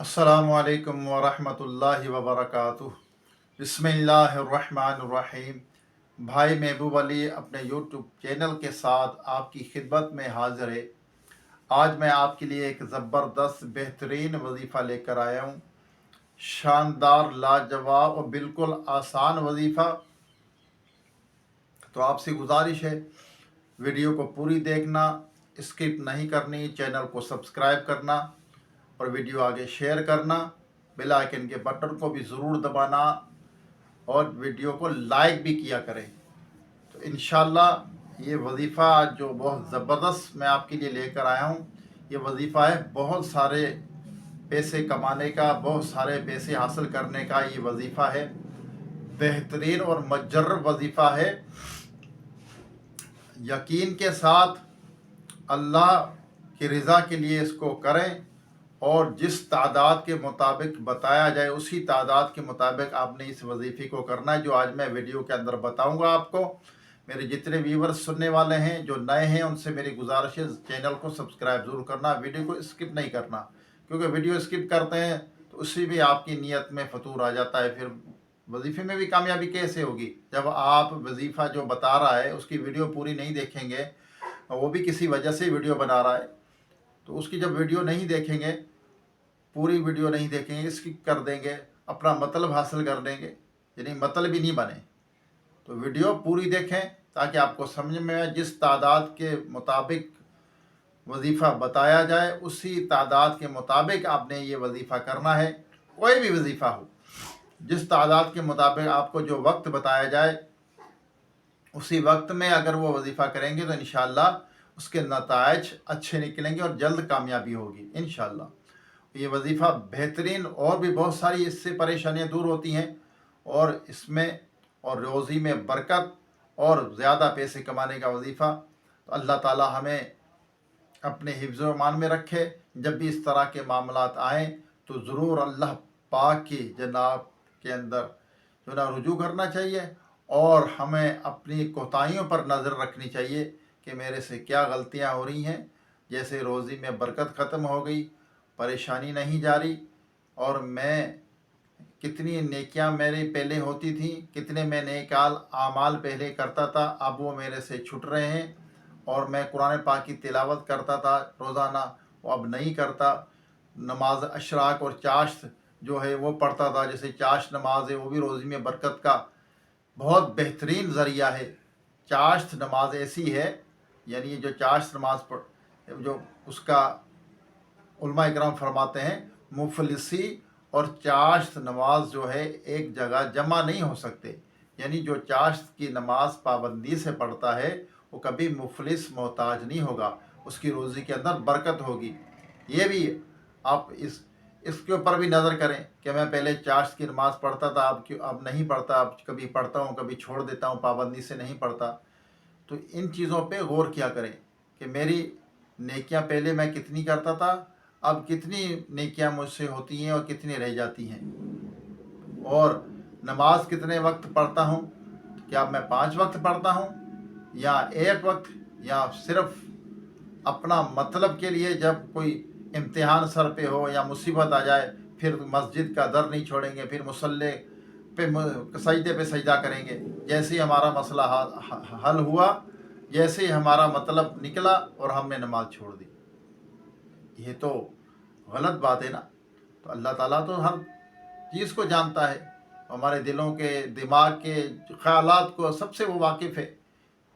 अस्सलामुअलैकुम वरहमतुल्लाहि वबरकातुह। बिस्मिल्लाहिर्रहमानिर्रहीम। भाई महबूब अली अपने यूट्यूब चैनल के साथ आपकी खिदमत में हाज़िर है। आज मैं आपके लिए एक ज़बरदस्त बेहतरीन वजीफ़ा लेकर आया हूँ। शानदार, लाजवाब और बिल्कुल आसान वजीफ़ा। तो आपसे गुजारिश है, वीडियो को पूरी देखना, स्किप नहीं करनी, चैनल को सब्सक्राइब करना और वीडियो आगे शेयर करना, बेल आइकन के बटन को भी ज़रूर दबाना और वीडियो को लाइक भी किया करें। तो इंशाल्लाह ये वजीफ़ा जो बहुत ज़बरदस्त मैं आपके लिए लेकर आया हूँ, ये वजीफ़ा है बहुत सारे पैसे कमाने का, बहुत सारे पैसे हासिल करने का। ये वजीफ़ा है बेहतरीन और मुजर्रब वजीफ़ा है। यकीन के साथ अल्लाह की रज़ा के लिए इसको करें और जिस तादाद के मुताबिक बताया जाए उसी तादाद के मुताबिक आपने इस वजीफ़े को करना है, जो आज मैं वीडियो के अंदर बताऊंगा आपको। मेरे जितने व्यूवर्स सुनने वाले हैं, जो नए हैं, उनसे मेरी गुजारिश है चैनल को सब्सक्राइब ज़रूर करना, वीडियो को स्किप नहीं करना, क्योंकि वीडियो स्किप करते हैं तो उससे भी आपकी नीयत में फतूर आ जाता है। फिर वजीफ़े में भी कामयाबी कैसे होगी जब आप वजीफ़ा जो बता रहा है उसकी वीडियो पूरी नहीं देखेंगे, वो भी किसी वजह से वीडियो बना रहा है, तो उसकी जब वीडियो नहीं देखेंगे, पूरी वीडियो नहीं देखेंगे, स्किप कर देंगे, अपना मतलब हासिल कर लेंगे, यानी मतलब ही नहीं बने। तो वीडियो पूरी देखें ताकि आपको समझ में आए। जिस तादाद के मुताबिक वजीफ़ा बताया जाए उसी तादाद के मुताबिक आपने ये वजीफ़ा करना है। कोई भी वजीफ़ा हो, जिस तादाद के मुताबिक आपको जो वक्त बताया जाए उसी वक्त में अगर वो वजीफ़ा करेंगे तो इंशाअल्लाह उसके नताइज अच्छे निकलेंगे और जल्द कामयाबी होगी इंशाअल्लाह। ये वजीफ़ा बेहतरीन, और भी बहुत सारी इससे परेशानियां दूर होती हैं, और इसमें और रोज़ी में बरकत और ज़्यादा पैसे कमाने का वजीफ़ा। तो अल्लाह ताला हमें अपने हिफ्ज़ व ईमान में रखे। जब भी इस तरह के मामलात आएँ तो ज़रूर अल्लाह पाक की जनाब के अंदर जो ना रुजू करना चाहिए और हमें अपनी कोताहियों पर नज़र रखनी चाहिए कि मेरे से क्या गलतियां हो रही हैं। जैसे रोज़ी में बरकत ख़त्म हो गई, परेशानी नहीं जा रही, और मैं कितनी नेकियां मेरी पहले होती थी, कितने मैं नेकाल आमाल पहले करता था, अब वो मेरे से छूट रहे हैं। और मैं कुरान पाक की तिलावत करता था रोज़ाना, वो अब नहीं करता। नमाज अशराक और चाश्त जो है वो पढ़ता था, जैसे चाश्त नमाज है वो भी रोज़ी में बरकत का बहुत बेहतरीन ज़रिया है। चाश्त नमाज ऐसी है, यानी जो चाश्त नमाज पढ़ जो उसका उलमा इकराम फरमाते हैं, मुफलिसी और चाश्त नमाज जो है एक जगह जमा नहीं हो सकते। यानी जो चाश्त की नमाज पाबंदी से पढ़ता है वो कभी मुफलिस मोहताज नहीं होगा, उसकी रोज़ी के अंदर बरकत होगी। ये भी आप इसके ऊपर भी नज़र करें कि मैं पहले चाश्त की नमाज़ पढ़ता था, अब क्यों अब नहीं पढ़ता, अब कभी पढ़ता हूँ कभी छोड़ देता हूँ, पाबंदी से नहीं पढ़ता। तो इन चीज़ों पे गौर किया करें कि मेरी नेकियां पहले मैं कितनी करता था, अब कितनी नेकियां मुझसे होती हैं और कितनी रह जाती हैं, और नमाज कितने वक्त पढ़ता हूँ, क्या मैं 5 वक्त पढ़ता हूँ या 1 वक्त, या सिर्फ अपना मतलब के लिए जब कोई इम्तिहान सर पे हो या मुसीबत आ जाए फिर मस्जिद का दर नहीं छोड़ेंगे, फिर मुसल्ले पे सजदे पे सजदा करेंगे। जैसे ही हमारा मसला हल हुआ, जैसे ही हमारा मतलब निकला और हमने नमाज छोड़ दी, ये तो गलत बात है ना। तो अल्लाह ताला तो हर चीज़ को जानता है, हमारे दिलों के दिमाग के ख्यालात को सबसे वो वाकिफ़ है।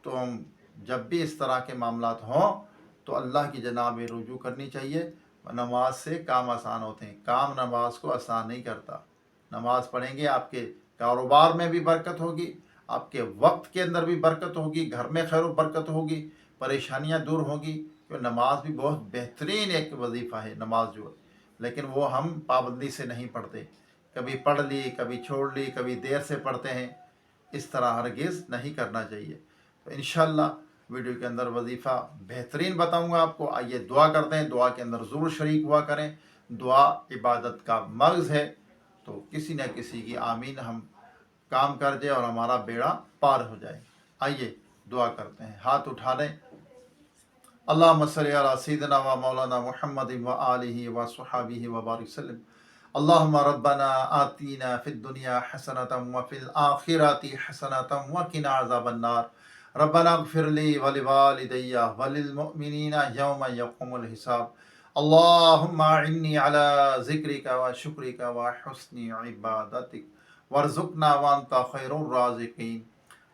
तो हम जब भी इस तरह के मामलात हों तो अल्लाह की जनाब में रुजू करनी चाहिए। नमाज से काम आसान होते हैं, काम नमाज को आसान नहीं करता। नमाज पढ़ेंगे, आपके कारोबार में भी बरकत होगी, आपके वक्त के अंदर भी बरकत होगी, घर में खैर बरकत होगी, परेशानियां दूर होगी। तो नमाज भी बहुत बेहतरीन एक वजीफ़ा है नमाज जो है, लेकिन वो हम पाबंदी से नहीं पढ़ते, कभी पढ़ ली कभी छोड़ ली, कभी देर से पढ़ते हैं। इस तरह हरगिज़ नहीं करना चाहिए। तो इंशाअल्लाह वीडियो के अंदर वजीफ़ा बेहतरीन बताऊंगा आपको। आइए दुआ करते हैं, दुआ के अंदर ज़रूर शरीक हुआ करें। दुआ इबादत का मर्ज़ है, तो किसी न किसी की आमीन हम काम कर जाए और हमारा बेड़ा पार हो जाए। आइए दुआ करते हैं, हाथ उठा लें। अल्लाहुम्मा सल्लि अला सय्यिदिना व मौलाना मुहम्मदिन व आलिहि व स्वहाबिहि व बारिक वसल्लम। अल्लाहुम्मा रब्बना आतीना फिद दुनिया हसनतम व फिल आखिरति हसनतम व किना अज़ाबन नार। रब्बना इग़फिर ली व लिवालिदैया व लिल मुमिनीना यौमा यक़ूमुल हिसाब। अल्लाहुम्मा इन्नी अला ज़िक्रिका व शुक्रिका व हुस्नि इबादतिक वर्ज़ुक़ना व अंता खैरुर राज़िक़ीन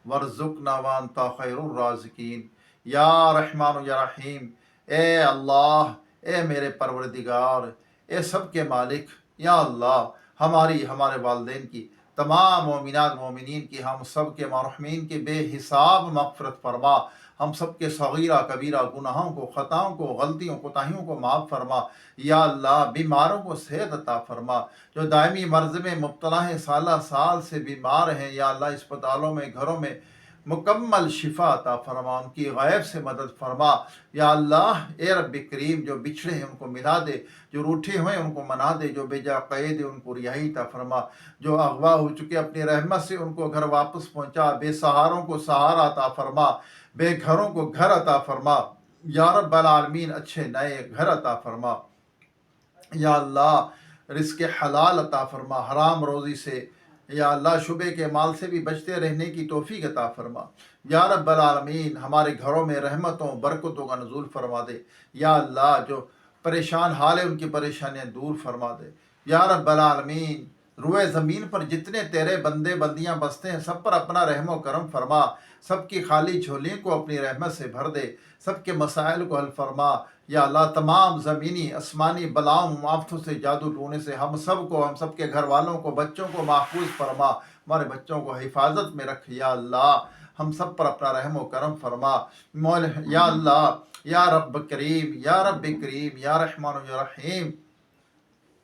वर्ज़ुक़ना व अंता खैरुर राज़िक़ीन। या रहमान या रहीम, ए अल्लाह, ए मेरे परवरदिगार, ए सब के मालिक, या अल्लाह हमारी, हमारे वालिदैन की, तमाम मोमिनात मोमिनीन की, हम सब के मरहूमीन की बेहिसाब मग़फ़िरत फरमा। हम सब के सगीरा कबीरा गुनाहों को, ख़ताओं को, गलतियों कोताहियों को माफ़ फरमा। या अल्लाह बीमारों को सेहत अता फरमा। जो दायमी मर्ज़ में मुब्तला हैं, साल साल से बीमार हैं, या अल्लाह अस्पतालों में, घरों में मुकम्मल शिफा अता फरमा, उनकी गैब से मदद फरमा। या अल्लाह ए रब्बी करीम, जो बिछड़े हैं उनको मिला दे, जो रूठे हुए हैं उनको मना दे, जो बेजा कैद है उनको रिहाई अता फरमा, जो अगवा हो चुके अपनी रहमत से उनको घर वापस पहुँचा, बेसहारों को सहारा अता फरमा, बेघरों को घर अता फरमा। या रब्बल आलमीन, अच्छे नए घर अता फरमा। या अल्लाह रिज़्क़ हलाल अता फरमा, हराम रोज़ी से, या अल्लाह शुबे के माल से भी बचते रहने की तौफीक अता फरमा। या रब्बल आलमीन, हमारे घरों में रहमतों बरकतों का नुज़ूल फरमा दे। या अल्लाह जो परेशान हाल है उनकी परेशानियाँ दूर फरमा दे। या रब्बल आलमीन, रुए ज़मीन पर जितने तेरे बंदे बंदियाँ बसते हैं सब पर अपना रहम करम फरमा, सबकी खाली झोलियों को अपनी रहमत से भर दे, सबके मसाइल को हल फरमा। या अल्लाह तमाम ज़मीनी आसमानी बलाओं आफ़तों से, जादू टोने से हम सब को, हम सब के घर वालों को, बच्चों को महफूज फरमा, हमारे बच्चों को हिफाजत में रख। या अल्लाह हम सब पर अपना रहम व करम फरमा। मौल या अल्लाह, या रब्ब करीम, या रब्ब करीम, या रहमान या रहीम,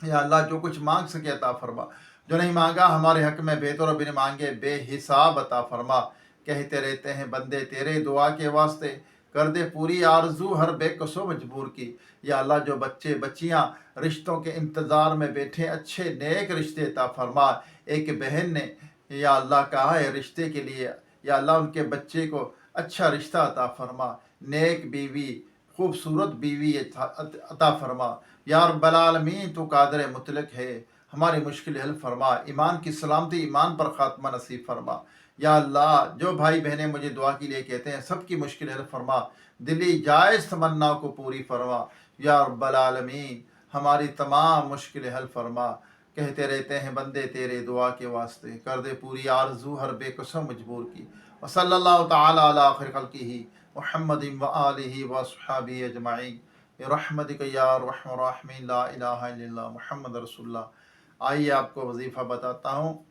या अल्लाह जो कुछ मांग सके अता फरमा, जो नहीं मांगा हमारे हक में बेहतर बिन मांगे बेहिसाब अता फरमा। कहते रहते हैं बंदे तेरे दुआ के वास्ते, कर दे पूरी आरजू हर बेकसो मजबूर की। या अल्लाह जो बच्चे बच्चियां रिश्तों के इंतज़ार में बैठे, अच्छे नेक रिश्ते अता फरमा। एक बहन ने या अल्लाह कहा है रिश्ते के लिए, या अल्लाह उनके बच्चे को अच्छा रिश्ता अता फरमा, नेक बीवी, खूबसूरत बीवी अता फरमा। या रब्बल आलमीन, तो कादिर मुतलक है, हमारी मुश्किल हल फरमा, ईमान की सलामती, ईमान पर ख़ात्मा नसीब फरमा। या अल्लाह जो भाई बहनें मुझे दुआ के लिए कहते हैं सबकी मुश्किल हल फरमा, दिली जायज़ तमन्नाओं को पूरी फरमा। या रब्बल आलमीन, हमारी तमाम मुश्किल हल फरमा। कहते रहते हैं बंदे तेरे दुआ के वास्ते, कर दे पूरी आरजू हर बेकसो मजबूर की। व सल्लल्लाहु तआला अला खैर खल्क़िही मुहम्मदिन व आलिहि व अस्हाबिहि अजमाइन रहमतिक या अर्हमर राहिमीन, ला इलाहा इल्लल्लाह मुहम्मद रसूलुल्लाह। आइए आपको वजीफ़ा बताता हूँ।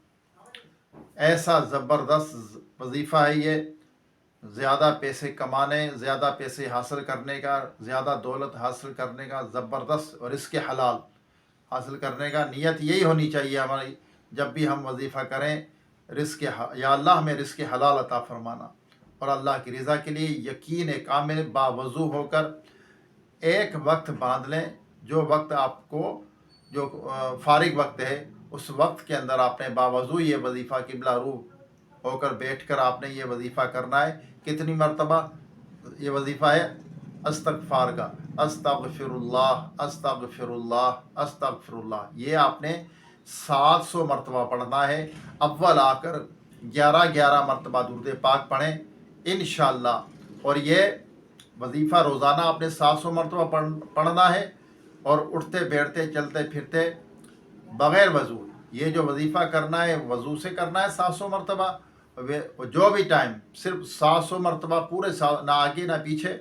ऐसा ज़बरदस्त वजीफ़ा है ये, ज़्यादा पैसे कमाने, ज़्यादा पैसे हासिल करने का, ज़्यादा दौलत हासिल करने का, ज़बरदस्त रिज़्क़ हलाल हासिल करने का नीयत यही होनी चाहिए हमारी। जब भी हम वजीफ़ा करें, या अल्लाह हमें रिज़्क़ हलाल अता फरमाना, और अल्लाह की रज़ा के लिए यकीन कामिल बावज़ू होकर एक वक्त बांध लें। जो वक्त आपको, जो फारिग वक्त है, उस वक्त के अंदर आपने बावज़ू ये वजीफ़ा क़िबला रू होकर बैठकर आपने ये वजीफ़ा करना है। कितनी मरतबा ये वजीफ़ा है? अस्तग़फ़ार का, अस्तग़फ़िरुल्लाह अस्तग़फ़िरुल्लाह अस्तग़फ़िरुल्लाह, ये आपने 700 मरतबा पढ़ना है। अव्वल आकर 11-11 मरतबा दुरूद पाक पढ़ें इंशाअल्लाह। और ये वजीफ़ा रोज़ाना आपने 700 मरतबा पढ़ना है, और उठते बैठते चलते फिरते बग़ैर वज़ू ये जो वजीफ़ा करना है वज़ू से करना है 700 मरतबा। जो भी टाइम सिर्फ 700 मरतबा पूरे ना आगे ना पीछे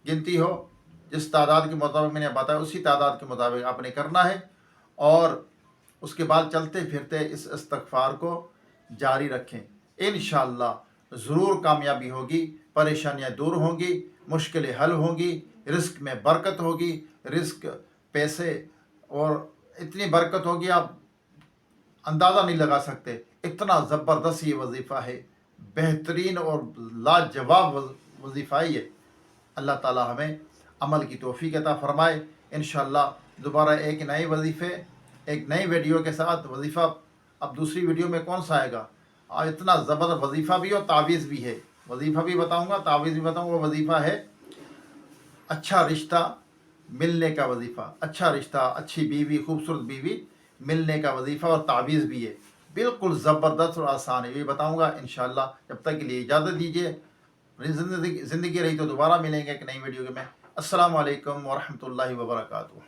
गिनती हो, जिस तादाद के मुताबिक मैंने बताया उसी तादाद के मुताबिक आपने करना है। और उसके बाद चलते फिरते इस इस्तग़फ़ार को जारी रखें। इंशाअल्लाह ज़रूर कामयाबी होगी, परेशानियाँ दूर होंगी, मुश्किलें हल होंगी, रिज़्क़ में बरकत होगी, रिज़्क़ पैसे और इतनी बरकत होगी आप अंदाज़ा नहीं लगा सकते। इतना ज़बरदस्त ये वजीफ़ा है, बेहतरीन और लाजवाब वजीफ़ा है ये। अल्लाह ताला हमें अमल की तौफ़ीक़ अता फ़रमाए। इंशाअल्लाह दोबारा एक नए वजीफ़े, एक नई वीडियो के साथ। वजीफ़ा अब दूसरी वीडियो में कौन सा आएगा? इतना ज़बरदस्त वजीफ़ा भी और तावीज़ भी है। वजीफ़ा भी बताऊँगा, तावीज़ भी बताऊँगा। वो वजीफ़ा है اچھا رشتہ ملنے کا وظیفہ، اچھا رشتہ، اچھی بیوی، خوبصورت بیوی ملنے کا وظیفہ اور تعویذ بھی ہے، بالکل زبردست اور آسان ہے، یہ بتاؤں گا انشاءاللہ۔ جب تک کے لیے اجازت دیجیے، زندگی رہی تو دوبارہ ملیں گے ایک نئی ویڈیو میں۔ السلام علیکم ورحمۃ اللہ وبرکاتہ۔